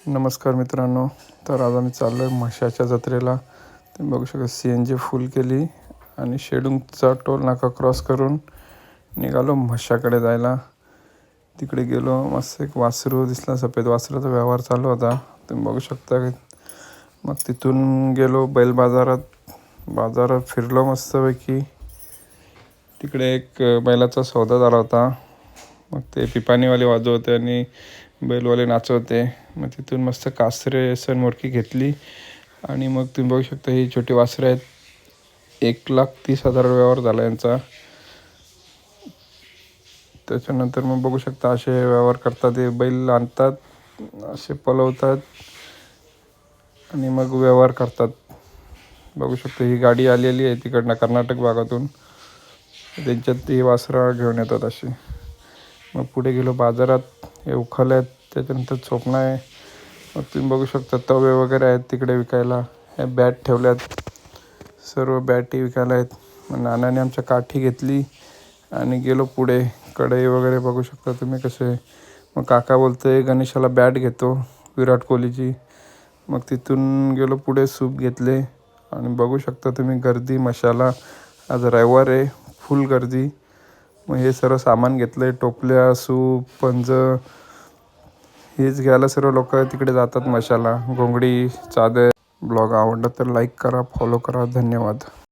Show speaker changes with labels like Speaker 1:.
Speaker 1: नमस्कार मित्रांनो. तर आज आम्ही चाललो आहे म्हशाच्या जत्रेला. तुम्ही बघू शकता CNG फुल केली आणि शेडूंगचा टोल नाका क्रॉस करून निघालो म्हशाकडे जायला. तिकडे गेलो, मस्त एक वासरू दिसला, सफेद वासराचा व्यवहार चालू होता, तुम्ही बघू शकता. मग तिथून गेलो बैल बाजारात फिरलो मस्तपैकी. तिकडे एक बैलाचा सौदा झाला होता. मग ते पिपाणीवाले वाजवते आणि बैलवाले नाचवते. मग तिथून मस्त कासरे सनमोरकी घेतली आणि मग तुम्ही बघू शकता ही छोटी वासरे आहेत. 1,30,000 व्यवहार झाला यांचा. त्याच्यानंतर मग बघू शकता असे व्यवहार करतात. ते बैल आणतात, असे पलवतात आणि मग व्यवहार करतात. बघू शकता ही गाडी आलेली आहे तिकडनं कर्नाटक भागातून. त्यांच्यात ही वासरा घेऊन येतात अशी. मग पुढे गेलो बाजारात, हे उखाले आहेत, त्याच्यानंतर चोपणा आहे. मग तुम्ही बघू शकता तवे वगैरे आहेत तिकडे विकायला. हे बॅट ठेवल्यात, सर्व बॅटी विकायला आहेत. मग नानाने आमच्या काठी घेतली आणि गेलो पुढे. कढई वगैरे बघू शकता तुम्ही कसे. मग काका बोलते गणेशाला बॅट घेतो विराट कोहलीची. मग तिथून गेलो पुढे, सूप घेतले आणि बघू शकता तुम्ही गर्दी मशाला. आज रविवार आहे, फुल गर्दी. मग हे सर्व सामान घेतलं आहे, टोपल्या, सूप, पंज, हेच घ्यायला सर्व लोक तिकडे जातात मशाला. घोंगडी, चादर. ब्लॉग आवडला तर लाईक करा, फॉलो करा. धन्यवाद.